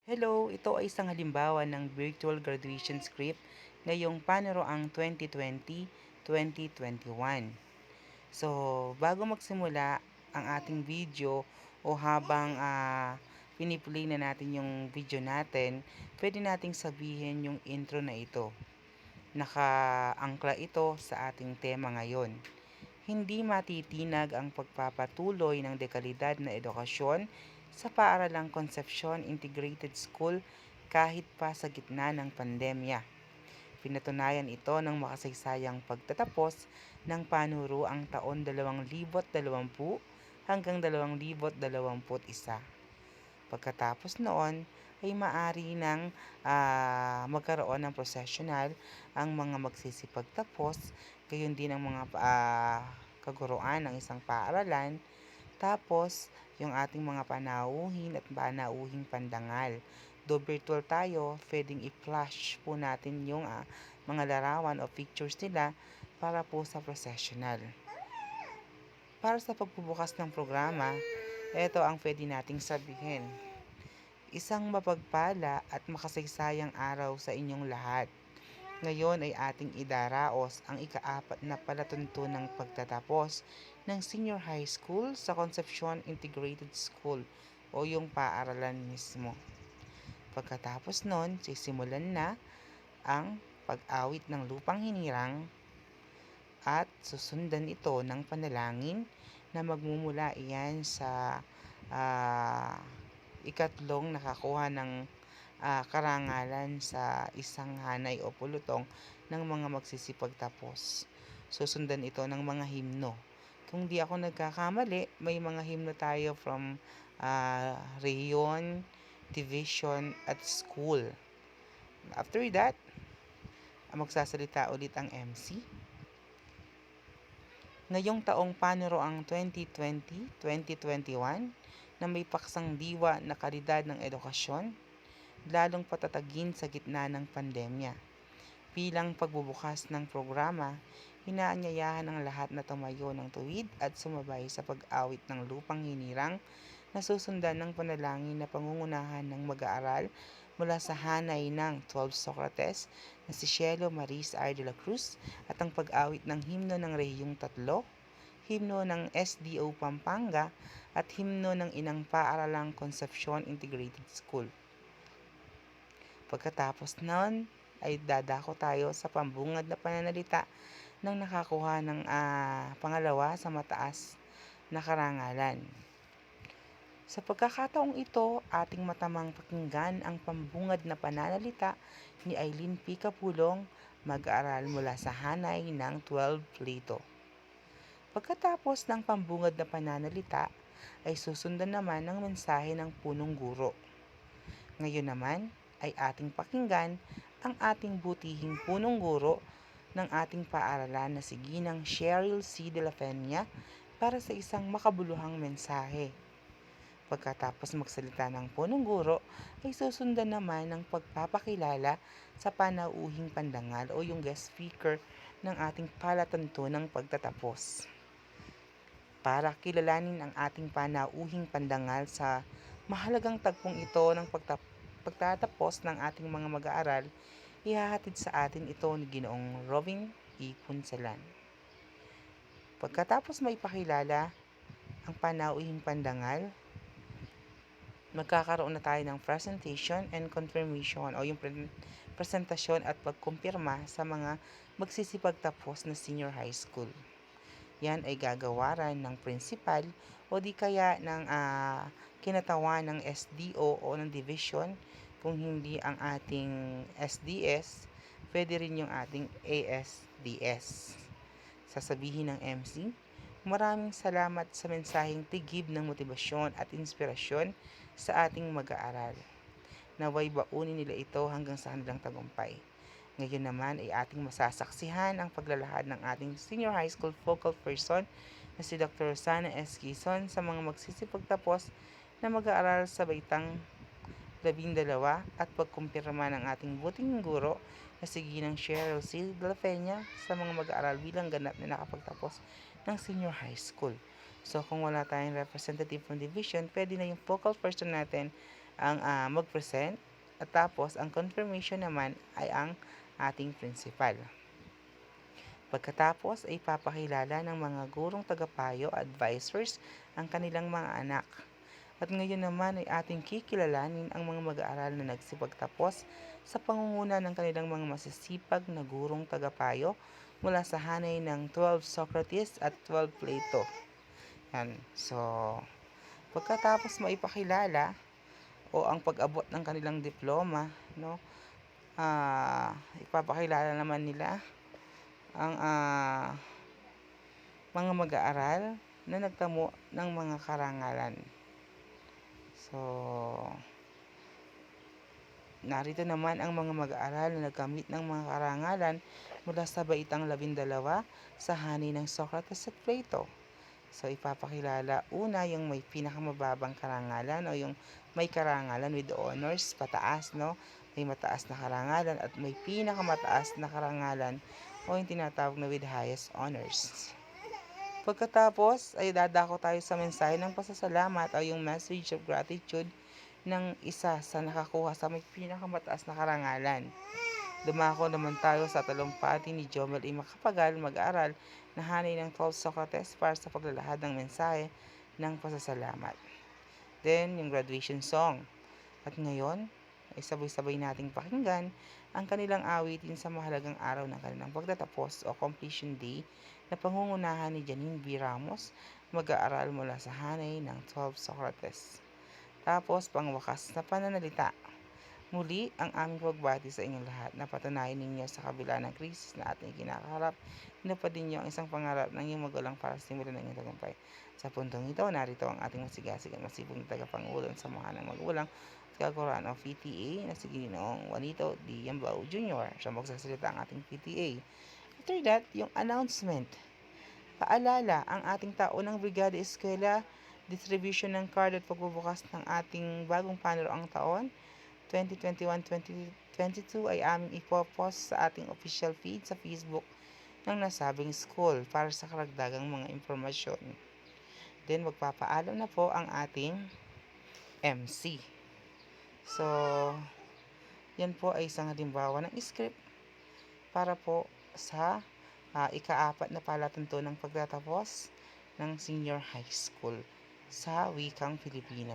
Hello, ito ay isang halimbawa ng virtual graduation script ngayong Panuroang 2020-2021. So, bago magsimula ang ating video o habang piniplay na natin yung video natin, pwede nating sabihin yung intro na ito. Nakaangkla ito sa ating tema ngayon. Hindi matitinag ang pagpapatuloy ng dekalidad na edukasyon sa paaralang Concepcion Integrated School kahit pa sa gitna ng pandemya. Pinatunayan ito ng makasaysayang pagtatapos ng panuruang taon 2020 hanggang 2021. Pagkatapos noon ay maari ng magkaroon ng professional ang mga magsisipagtapos, gayon din ang mga kaguruan ng isang paaralan, tapos yung ating mga panauhin at panauhing pandangal. Do virtual tayo, pwedeng i-flash po natin yung mga larawan o pictures nila para po sa professional. Para sa pagbubukas ng programa, ito ang pwede nating sabihin. Isang mapagpala at makasaysayang araw sa inyong lahat. Ngayon ay ating idaraos ang ika-4 na palatuntunang pagtatapos ng senior high school sa Concepcion Integrated School o yung paaralan mismo. Pagkatapos nun, sisimulan na ang pag-awit ng lupang hinirang at susundan ito ng panalangin na magmumula iyan sa ikatlong nakakuha ng karangalan sa isang hanay o pulutong ng mga magsisipagtapos. Susundan ito ng mga himno. Kung di ako nagkakamali, may mga himno tayo from region, division, at school. After that, magsasalita ulit ang MC. Ngayong taong Panuroang 2020-2021 na may paksang diwa na kalidad ng edukasyon, lalong patatagin sa gitna ng pandemya. Bilang pagbubukas ng programa, inaanyayahan ang lahat na tumayo ng tuwid at sumabay sa pag-awit ng lupang hinirang na susundan ng panalangin na pangungunahan ng mag-aaral mula sa hanay ng 12 Socrates na si Cielo Maris R. de la Cruz at ang pag-awit ng himno ng Rehiyong Tatlo, himno ng SDO Pampanga at himno ng Inang Paaralang Concepcion Integrated School. Pagkatapos nun ay dadako tayo sa pambungad na pananalita ng nakakuha ng pangalawa sa mataas na karangalan. Sa pagkakataong ito, ating matamang pakinggan ang pambungad na pananalita ni Eileen P. Capulong, mag-aaral mula sa hanay ng 12 Plato. Pagkatapos ng pambungad na pananalita, ay susundan naman ng mensahe ng punong guro. Ngayon naman ay ating pakinggan ang ating butihing punong guro ng ating paaralan na si Ginang Cheryl C. de la Peña para sa isang makabuluhang mensahe. Pagkatapos magsalita ng punong guro, ay susundan naman ng pagpapakilala sa panauhing pandangal o yung guest speaker ng ating palatuntunang pagtatapos. Para kilalanin ang ating panauhing pandangal sa mahalagang tagpong ito ng pagtatapos ng ating mga mag-aaral, ihahatid sa atin ito ni Ginoong Robin E. Punsalan. Pagkatapos maipakilala ang panauhing pandangal, magkakaroon na tayo ng presentation and confirmation o yung presentasyon at pagkumpirma sa mga magsisipagtapos na senior high school. Yan ay gagawaran ng principal o di kaya ng kinatawan ng SDO o ng division. Kung hindi ang ating SDS, pwede rin yung ating ASDS. Sasabihin ng MC, maraming salamat sa mensaheng tigib ng motibasyon at inspirasyon sa ating mag-aaral. Naway baunin nila ito hanggang sa kanilang tagumpay. Ngayon naman ay ating masasaksihan ang paglalahad ng ating senior high school focal person na si Dr. Rosana S. Quezon sa mga magsisipagtapos na mag-aaral sa baitang 12 at pagkumpirma ng ating buting guro na si Ginang Cheryl C. de la Peña sa mga mag-aaral bilang ganap na nakapagtapos ng senior high school. So kung wala tayong representative from division, pwede na yung focal person natin ang mag-present at tapos ang confirmation naman ay ang ating principal. Pagkatapos ay papakilala ng mga gurong tagapayo, advisors, ang kanilang mga anak. At ngayon naman ay ating kikilalanin ang mga mag-aaral na nagsipagtapos sa pangunguna ng kanilang mga masisipag na gurong tagapayo mula sa hanay ng 12 Socrates at 12 Plato. Yan. So, pagkatapos maipakilala o ang pag-abot ng kanilang diploma, no? Ipapakilala naman nila ang mga mag-aaral na nagtamo ng mga karangalan. So, narito naman ang mga mag-aaral na nagkamit ng mga karangalan mula sa baitang 12 sa hanay ng Socrates at Plato. So, ipapakilala una yung may pinakamababang karangalan o yung may karangalan with honors, pataas, no? May mataas na karangalan at may pinakamataas na karangalan o yung tinatawag na with highest honors. Pagkatapos ay dadako tayo sa mensahe ng pasasalamat o yung message of gratitude ng isa sa nakakuha sa may pinakamataas na karangalan. Dumako naman tayo sa talumpati ni Jomel A. Macapagal mag-aaral na hanay ng 12 Socrates para sa paglalahad ng mensahe ng pasasalamat. Then, yung graduation song. At ngayon, ay sabay-sabay nating pakinggan ang kanilang awitin sa mahalagang araw ng kanilang pagtatapos o completion day na pangungunahan ni Janine B. Ramos, mag-aaral mula sa hanay ng 12 Socrates. Tapos, pangwakas na pananalita. Muli, ang aming pagbati sa inyong lahat na patunayan ninyo sa kabila ng krisis na ating kinakaharap, hinapad ninyo ang isang pangarap ng iyong magulang para simulan ng inyong tagumpay. Sa puntong ito, narito ang ating masigasig at masipong tagapangulan sa mga ng magulang at kaguraan ng PTA na si Ginoong Juanito D. Yambao Jr. Siya magsasalita ang ating PTA. After that, yung announcement. Paalala, ang ating taunang Brigada Eskwela, distribution ng card at pagbubukas ng ating bagong panuroang taon, 2021-2022 ay aming ipopost sa ating official feed sa Facebook ng nasabing school para sa karagdagang mga impormasyon. Then, magpapaalam na po ang ating MC. So, yan po ay isang halimbawa ng script para po sa ika-4 na palatuntunang pagtatapos ng senior high school sa wikang Filipino.